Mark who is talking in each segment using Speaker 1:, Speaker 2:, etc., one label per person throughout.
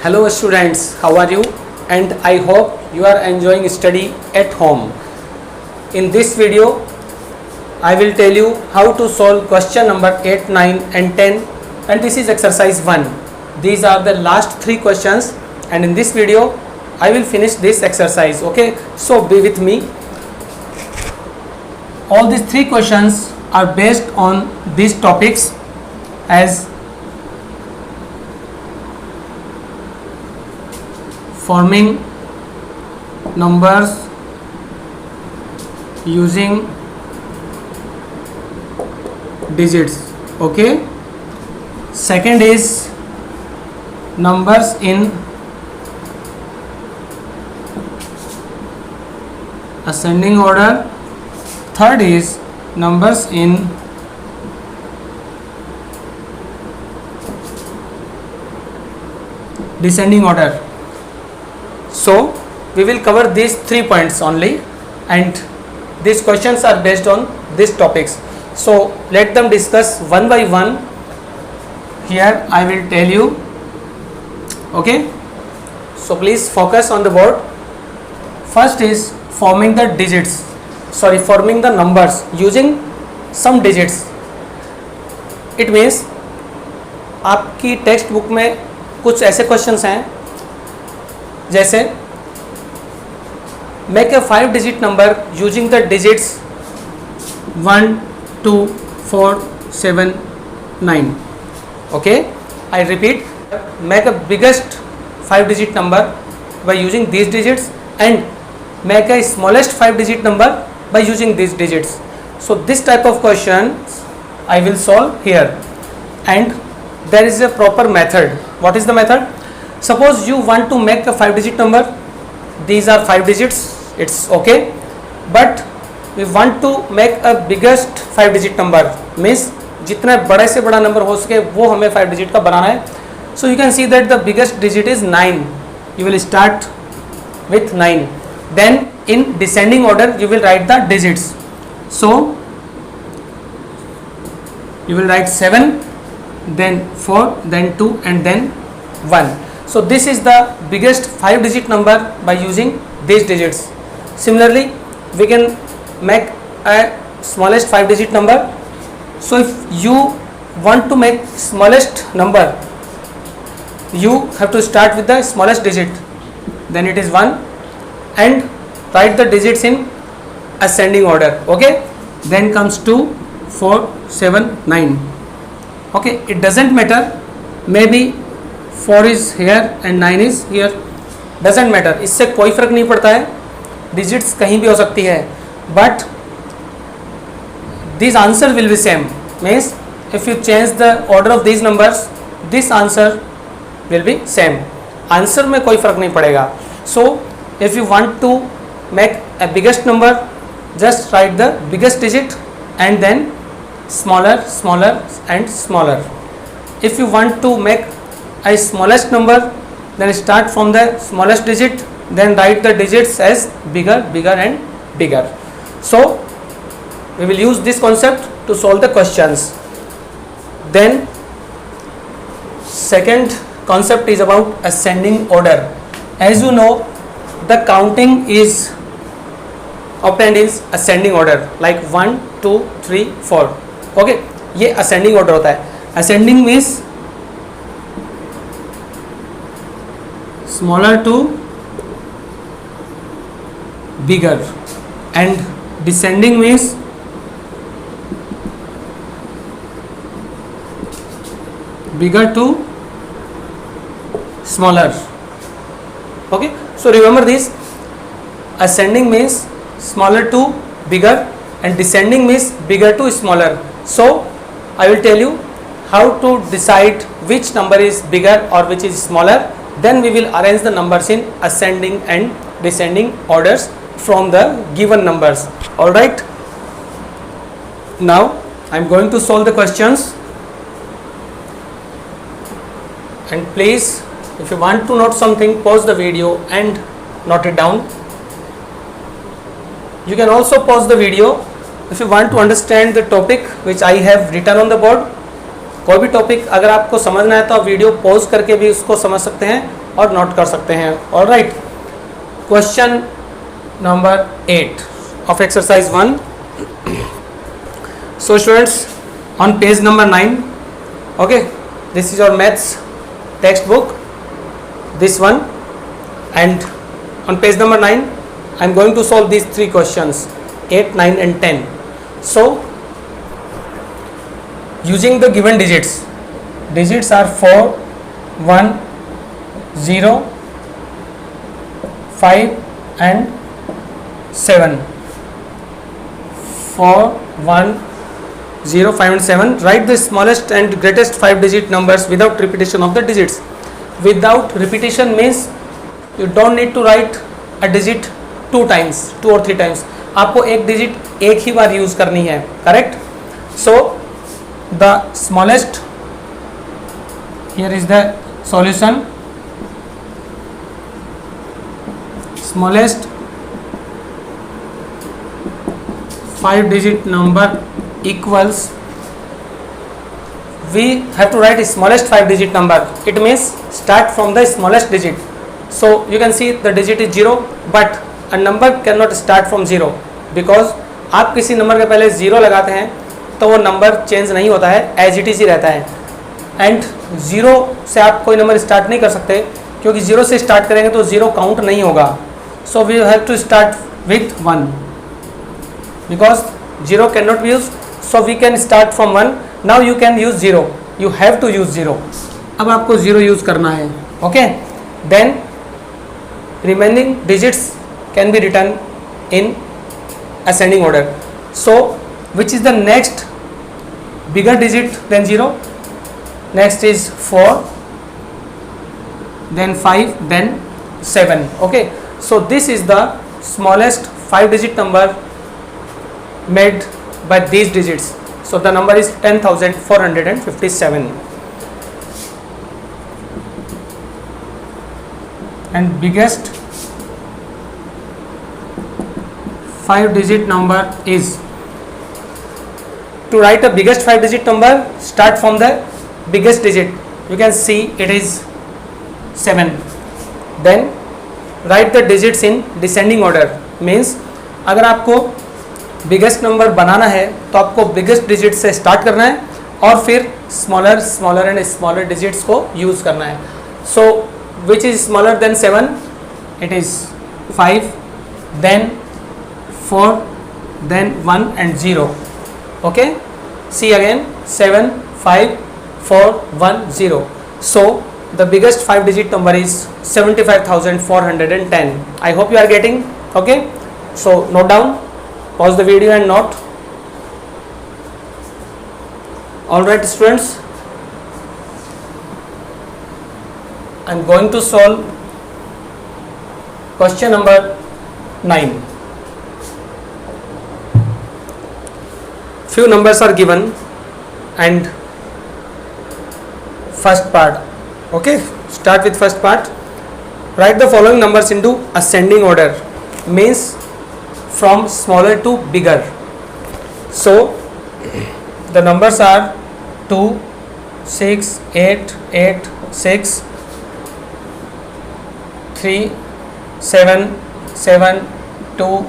Speaker 1: Hello students, how are you? And I hope you are enjoying study at home. In this video, I will tell you how to solve question number 8, 9 and 10, and this is exercise 1. These are the last 3 questions, and in this video, I will finish this exercise, okay? So be with me. All these 3 questions are based on these topics as forming numbers using digits, okay. Second is numbers in ascending order. Third is numbers in descending order. So we will cover these 3 points only, and these questions are based on these topics. So let them discuss one by one. Here I will tell you, okay. So please focus on the board. First is forming the numbers using some digits. It means आपकी text book में कुछ ऐसे questions हैं जैसे make a 5 digit number using the digits 1, 2, 4, 7, 9. Okay, I repeat, make a biggest 5 digit number by using these digits and make a smallest 5 digit number by using these digits. So this type of questions I will solve here, and there is a proper method. What is the method? Suppose you want to make a 5 digit number. These are 5 digits, it's okay, but we want to make a biggest 5 digit number, means जितना बड़े से बड़ा number हो सके वो हमें 5 digit का बनाना है. So you can see that the biggest digit is 9. You will start with 9. Then in descending order you will write the digits. So you will write 7, then 4, then 2 and then 1. So this is the biggest 5 digit number by using these digits. Similarly, we can make a smallest 5 digit number. So if you want to make smallest number, you have to start with the smallest digit, then it is 1, and write the digits in ascending order, okay. Then comes 2, 4, 7, 9. Okay, it doesn't matter, maybe 4 is here and 9 is here, doesn't matter, इससे कोई फर्क नहीं पड़ता है, digits कहीं भी हो सकती है, but this answer will be same. Means if you change the order of these numbers, this answer will be same. Answer में कोई फर्क नहीं पड़ेगा. So if you want to make a biggest number, just write the biggest digit and then smaller, smaller and smaller. If you want to make a smallest number, then start from the smallest digit, then write the digits as bigger, bigger and bigger. So we will use this concept to solve the questions. Then second concept is about ascending order. As you know, the counting is obtained in ascending order, like 1, 2, 3, 4. Okay, ये ascending order होता है. Ascending means smaller to bigger, and descending means bigger to smaller. Okay, so remember this, ascending means smaller to bigger and descending means bigger to smaller. So I will tell you how to decide which number is bigger or which is smaller. Then we will arrange the numbers in ascending and descending orders from the given numbers. Alright, now I am going to solve the questions, and please, if you want to note something, pause the video and note it down. You can also pause the video if you want to understand the topic which I have written on the board. कोई भी topic अगर आपको समझना है तो आप video pause करके भी उसको समझ सकते हैं, और नोट कर सकते हैं. Alright, question number 8 of exercise 1. So students, on page number 9, okay, this is your maths textbook, this one, and on page number 9 I am going to solve these three questions, 8, 9 and 10. So using the given digits are 4, 1, 0, 5 and 7. 4, 1, 0, 5 and 7. Write the smallest and greatest 5 digit numbers without repetition of the digits. Without repetition means you don't need to write a digit 2 times, 2 or 3 times. आपको एक digit एक ही बार use करनी है, correct. So the smallest, here is the solution. Smallest 5 digit number equals, we have to write smallest 5 digit number. It means start from the smallest digit. So you can see the digit is 0, but a number cannot start from 0, because आप किसी number के पहले 0 लगाते हैं तो वो number change नहीं होता है, एज इट इज ही रहता है. एंड 0 से आप कोई नंबर स्टार्ट नहीं कर सकते, क्योंकि 0 से स्टार्ट करेंगे तो 0 काउंट नहीं होगा. So we have to start with 1, because 0 cannot be used, so we can start from 1. Now you can use 0, you have to use 0. अब आपको 0 यूज करना है, okay. Then remaining digits can be written in ascending order. So which is the next bigger digit than 0? Next is 4, then 5, then 7. Okay, so this is the smallest 5 digit number made by these digits. So the number is 10,457. And biggest 5 digit number is, to write a biggest 5 digit number, start from the biggest digit. You can see it is 7. Then write the digits in descending order. Means अगर आपको biggest number बनाना है तो आपको biggest digit से start करना है और फिर स्मॉलर एंड स्मॉलर डिजिट्स को यूज करना है. So which is smaller than 7? It is 5, then 4, then 1 and 0. Okay, see again 7, 5, 4, 1, 0. So the biggest 5 digit number is 75,410. I hope you are getting. Okay, so note down, pause the video and note. All right students, I am going to solve question number 9. Few numbers are given and first part. Okay, start with first part. Write the following numbers into ascending order, means from smaller to bigger. So the numbers are 2, 6, 8, 8, 6, 3, 7, 7, 2,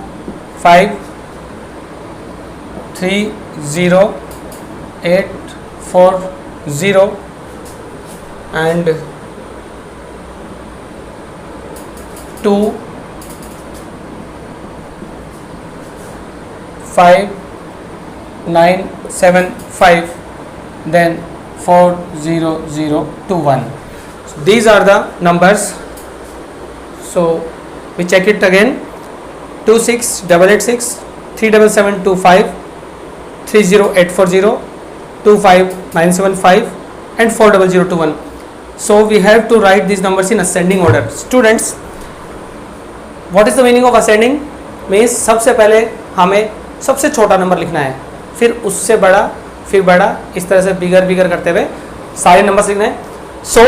Speaker 1: 5, 3, 0, 8, 4, 0 and 2, 5, 9, 7, 5, then 4, 0, 0, 2, 1. So these are the numbers. So we check it again. 2, 6, 886, 3, 7, 7, 2, 5, 3, 0, 8, 4, 0, 2, 5, 9, 7, 5 and 4, 0, 0, 2, 1. So we have to write these numbers in ascending order. Students, what is the meaning of ascending? Means सबसे पहले हमें सबसे छोटा number लिखना है, फिर उससे बड़ा, फिर बड़ा, इस तरह से बिगर करते हुए सारे नंबर्स लिखना है. So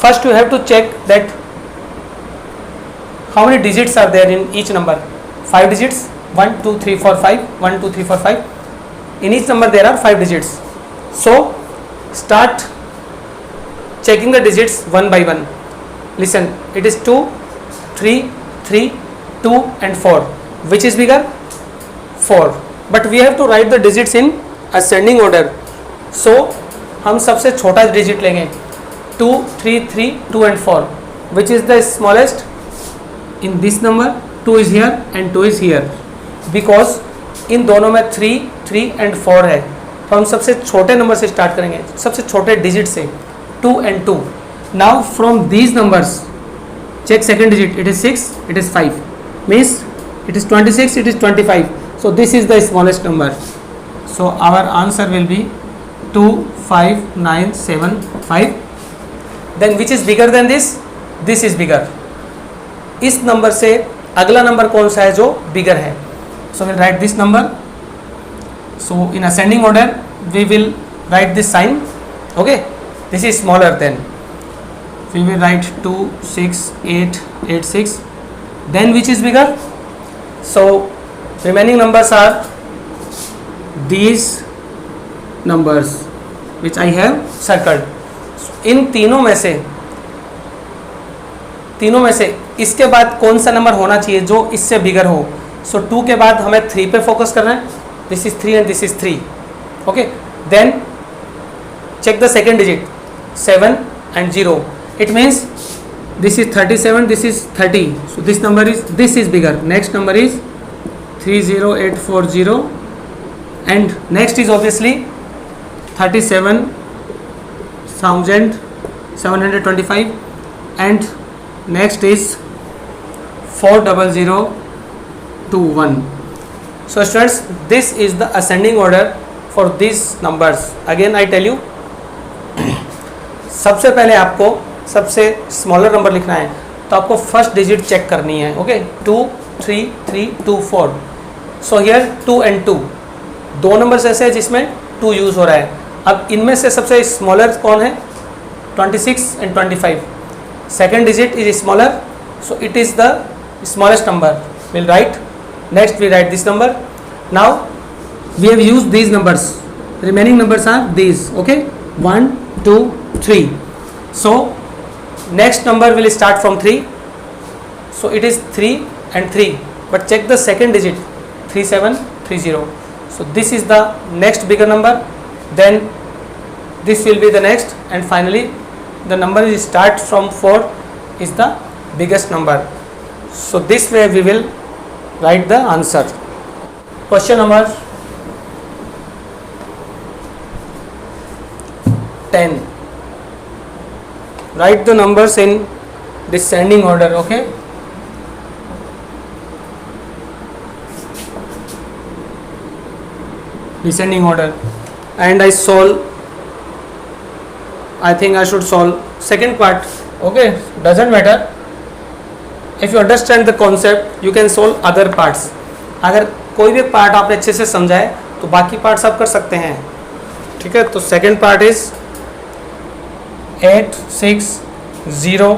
Speaker 1: first you have to check that how many digits are there in each number. 5 digits, 1, 2, 3, 4, 5, 1, 2, 3, 4, 5. In each number there are 5 digits. So start checking the digits one by one. listen, it is 2, 3, 3, 2 and 4. Which is bigger? 4. But we have to write the digits in ascending order. So हम सबसे छोटा digit लेंगे 2, 3, 3, 2 and 4. Which is the smallest? In this number 2 is here and 2 is here. Because इन दोनों में 3, 3 and 4 है, तो हम सबसे छोटे नंबर से स्टार्ट करेंगे, सबसे छोटे डिजिट से 2 and 2. Now from these numbers check second digit, it is 6, it is 5, means it is 26, it is 25. So this is the smallest number. So our answer will be 25975. Then which is bigger than this? This is bigger. इस number से अगला number कौन सा है जो बिगर है? So we'll write this number. So in ascending order we will write this sign. Okay, this is smaller than. We will write 2, 6, 8, 8, 6. Then which is bigger? So remaining numbers are these numbers which I have circled. इन तीनों में से इसके बाद कौन सा number होना चाहिए जो इससे बिगर हो? सो 2 के बाद हमें 3 पे फोकस करना है. This is 3 and this is 3. Okay, then check the second digit 7 and 0. It means this is 37, this is 30. So this is bigger. Next number is 30840 and next is obviously 37,725 and next is 40021. So students, this is the ascending order for these numbers. Again I tell you, सबसे पहले आपको सबसे smaller number लिखना है, तो आपको first digit check करनी है. ओके, 2, 3, 3, 2, 4. सो हियर 2 and 2, दो नंबर्स ऐसे हैं जिसमें 2 यूज़ हो रहा है. अब इनमें से सबसे स्मॉलर कौन है? 26 and 25. Second digit is smaller, so it is the smallest number. We'll write. Next we write this number. Now we have used these numbers. Remaining numbers are these. Okay, 1, 2, 3. So next number will start from 3. So it is 3 and 3. But check the second digit, 3730. So this is the next bigger number. Then this will be the next, and finally the number is start from 4 is the biggest number. So this way we will write the answer. Question number 10. Write the numbers in descending order. Okay, descending order, and I solve. I think I should solve second part. Okay, doesn't matter. If you understand the concept, you can solve other parts. अगर कोई भी part आपने अच्छे से समझाए तो बाकी parts आप कर सकते हैं. ठीक है, तो second part is 8, 6, 0,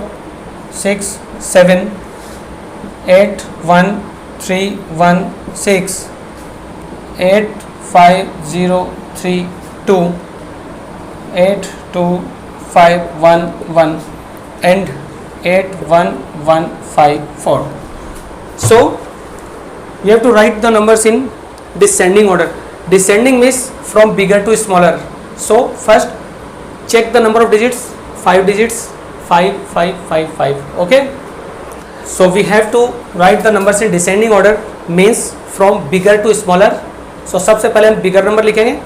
Speaker 1: 6, 7, 8, 1, 3, 1, 6, 8, 5, 0, 3, 2, 8, 2, 5, 1, 1 and 8, 1, 1, 5, 4. So you have to write the numbers in descending order. Descending means from bigger to smaller. So first check the number of digits, 5 digits, 5, 5, 5, 5. Okay, so we have to write the numbers in descending order, means from bigger to smaller. So सबसे पहले हम bigger number लिखेंगे,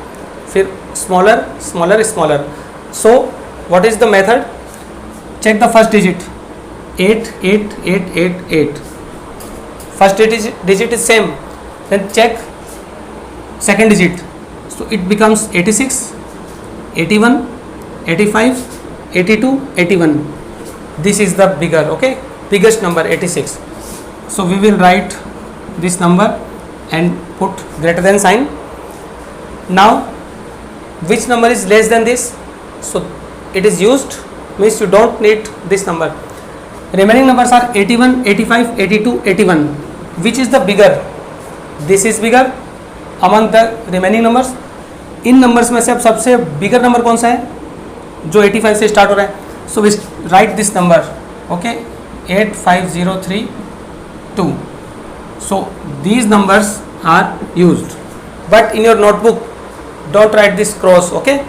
Speaker 1: फिर smaller, smaller, smaller. So what is the method? Check the first digit, 8, 8, 8, 8, 8. First digit is same. Then check second digit. So it becomes 86, 81, 85, 82, 81. This is the bigger. Okay, biggest number 86. So we will write this number and put greater than sign. Now which number is less than this? So it is used, means you don't need this number. Remaining numbers are 81, 85, 82, 81. Which is the bigger? This is bigger among the remaining numbers. In numbers में से अब सबसे bigger number कौन सा है जो 85 से start हो रहा है? So we write this number okay, 85032. So these numbers are used, but in your notebook don't write this cross, okay.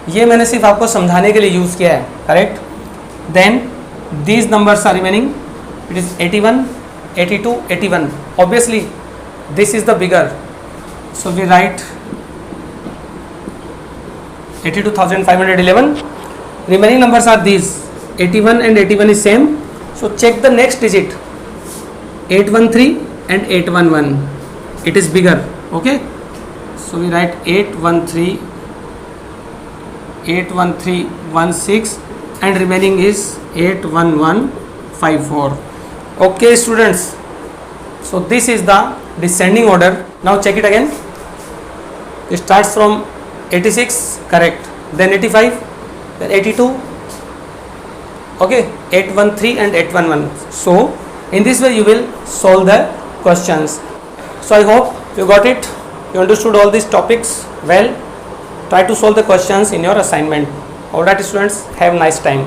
Speaker 1: ये मैंने सिर्फ आपको समझाने के लिए यूज किया है, correct. Then these numbers are remaining. It is 81, 82, 81. Obviously this is the bigger, so we write 82,511. Remaining numbers are these. 81 and 81 is same, so check the next digit, 813 and 811. It is bigger, okay. So we write 81316 and remaining is 81154. Okay students, so this is the descending order. Now check it again. It starts from 86, correct, then 85, then 82, okay, 813 and 811. So in this way you will solve the questions. So I hope you got it, you understood all these topics well. Try to solve the questions in your assignment. Alright students, have a nice time.